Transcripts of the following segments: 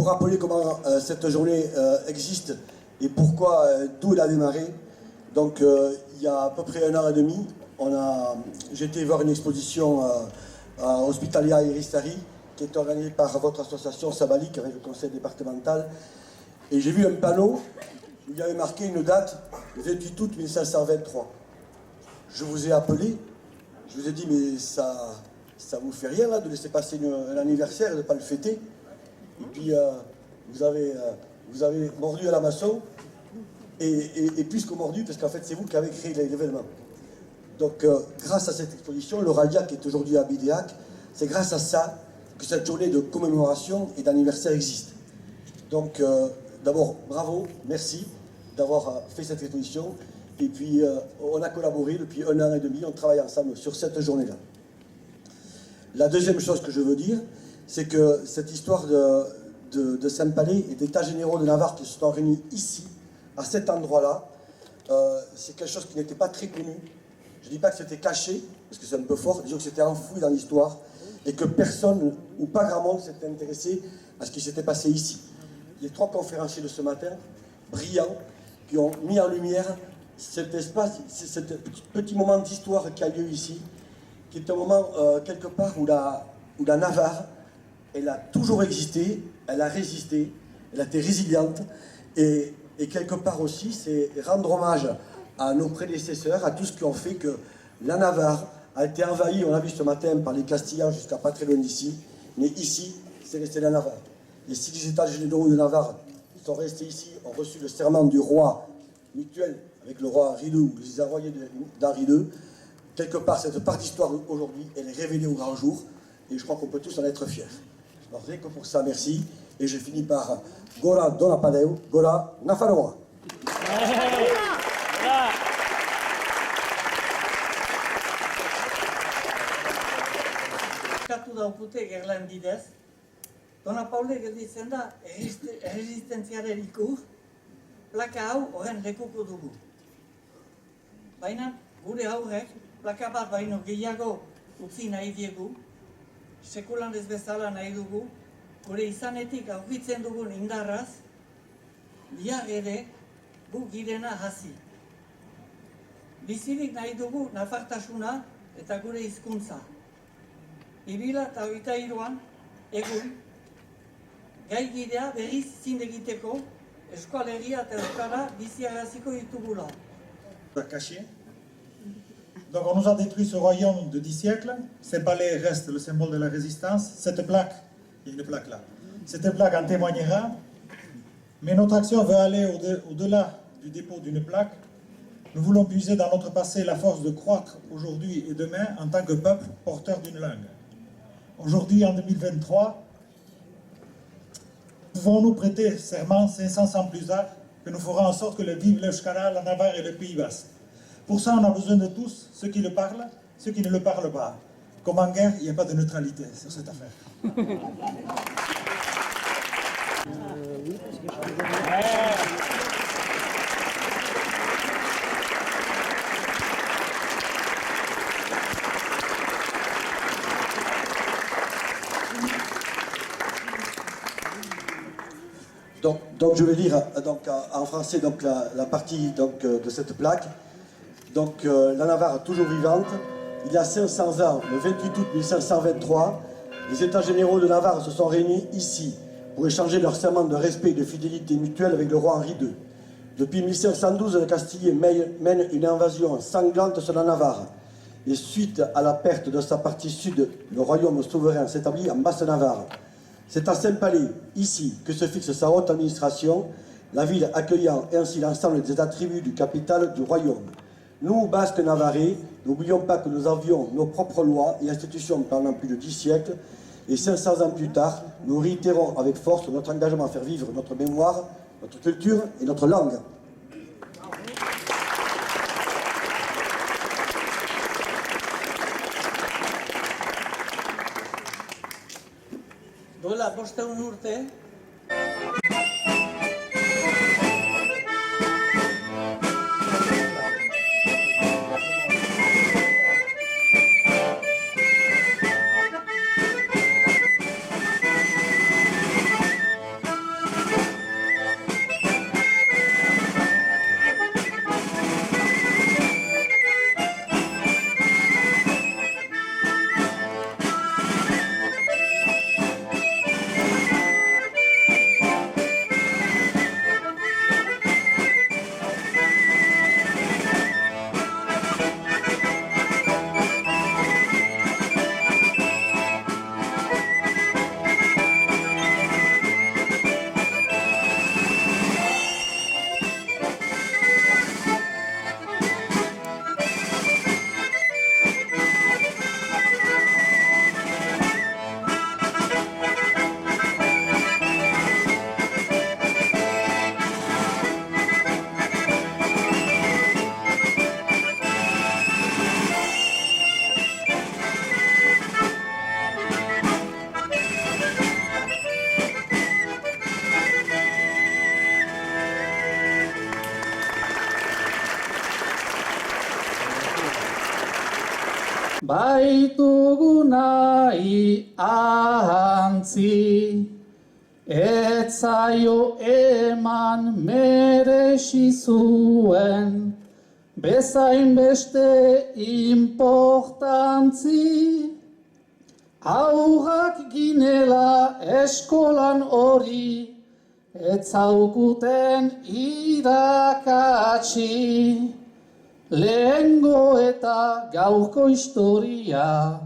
rappeler comment cette journée existe et pourquoi, d'où elle a démarré. Donc il y a à peu près 1 an et demi, j'ai été voir une exposition à Hospitalia Iristari qui est organisée par votre association Sabalik avec le conseil départemental. Et j'ai vu un panneau où il y avait marqué une date, le 28 août 1523. Je vous ai appelé, je vous ai dit mais ça vous fait rien là de laisser passer un anniversaire et de ne pas le fêter. Et puis vous avez mordu à la maçon et plus que mordu parce qu'en fait c'est vous qui avez créé l'événement. Donc grâce à cette exposition, le Ralia qui est aujourd'hui à Bidéac, c'est grâce à ça que cette journée de commémoration et d'anniversaire existe. Donc d'abord bravo, merci d'avoir fait cette exposition. Et puis on a collaboré depuis 1 an et demi, on travaille ensemble sur cette journée-là. La deuxième chose que je veux dire, c'est que cette histoire de Saint-Palais et d'États généraux de Navarre qui se sont réunis ici, à cet endroit-là, c'est quelque chose qui n'était pas très connu. Je ne dis pas que c'était caché, parce que c'est un peu fort, disons que c'était enfoui dans l'histoire, et que personne, ou pas grand monde, s'était intéressé à ce qui s'était passé ici. Les 3 conférenciers de ce matin, brillants, qui ont mis en lumière cet espace, ce petit moment d'histoire qui a lieu ici, qui est un moment quelque part où la Navarre, elle a toujours existé, elle a résisté, elle a été résiliente, et quelque part aussi, c'est rendre hommage à nos prédécesseurs, à tous ceux qui ont fait que la Navarre a été envahie, on l'a vu ce matin, par les Castillans jusqu'à pas très loin d'ici, mais ici, c'est resté la Navarre. Et si les États généraux de Navarre sont restés ici, ont reçu le serment du roi mutuel avec le roi Henri II ou les envoyés d'Henri II, quelque part, cette part d'histoire aujourd'hui, elle est révélée au grand jour, et je crois qu'on peut tous en être fiers. Alors, rien que pour ça, merci. Et je finis par Gora Dona Padeu, Gora Nafaroa. Katu daukute gerlan bidez, Dona Paule gelditzen da erresistentziaren ikur, plaka hau horren lekuko dugu. Baina gure aurrek plaka bat baino gehiago utzi nahi diegu, sekulan ez bezala nahi dugu, gure izanetik aurkitzen dugun indarraz, bihar ere gu girena hasi. Bizirik nahi dugu nafartasuna eta gure hizkuntza. 2023an, egun, gai girea berriz zin egiteko, Euskal Herria eta Euskara biziaraziko ditugula. Caché. Donc on nous a détruit ce royaume de 10 siècles. Ces palais restent le symbole de la résistance. Cette plaque, il y a une plaque là, cette plaque en témoignera. Mais notre action veut aller au-delà du dépôt d'une plaque. Nous voulons puiser dans notre passé la force de croître aujourd'hui et demain en tant que peuple porteur d'une langue. Aujourd'hui, en 2023, pouvons-nous prêter serment 500 ans plus tard que nous ferons en sorte que le vive l'Euskara, la Navarre et le Pays Basque. Pour ça, on a besoin de tous, ceux qui le parlent, ceux qui ne le parlent pas. Comme en guerre, il n'y a pas de neutralité sur cette affaire. Donc je vais lire en français la partie de cette plaque. Donc la Navarre toujours vivante, il y a 500 ans, le 28 août 1523, les États généraux de Navarre se sont réunis ici pour échanger leur serment de respect et de fidélité mutuelle avec le roi Henri II. Depuis 1512, le Castille mène une invasion sanglante sur la Navarre. Et suite à la perte de sa partie sud, le royaume souverain s'établit en Basse-Navarre. C'est à Saint-Palais, ici, que se fixe sa haute administration, la ville accueillant ainsi l'ensemble des attributs du capital du royaume. Nous, Basques navarrais, n'oublions pas que nous avions nos propres lois et institutions pendant plus de 10 siècles, et 500 ans plus tard, nous réitérons avec force notre engagement à faire vivre notre mémoire, notre culture et notre langue. Duela 500 urte, baitugu nahi ahantzi, ez zaio eman merezi zuen, bezain beste importantzi. Aurrak ginela eskolan hori, ez zaukuten irakatsi. Lehengo eta gaurko historia,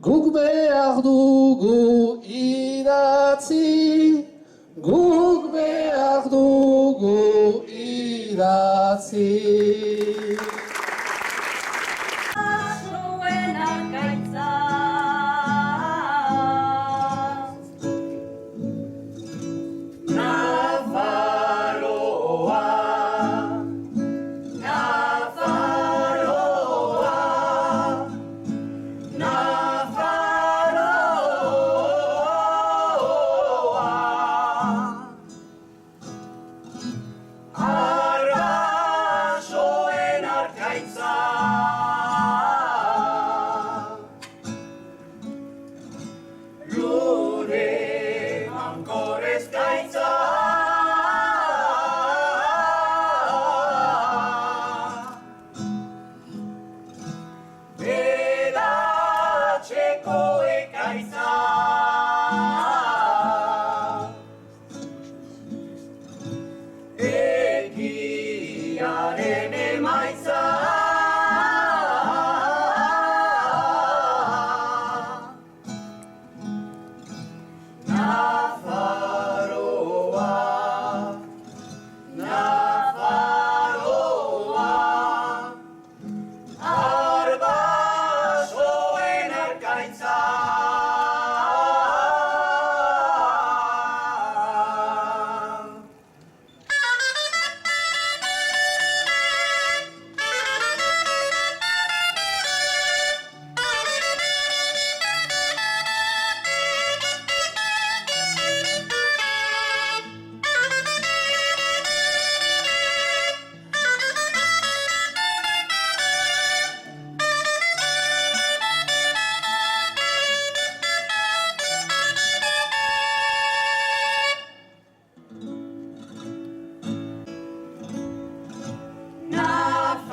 guk behar dugu idatzi. Guk behar dugu idatzi. Nafaroa,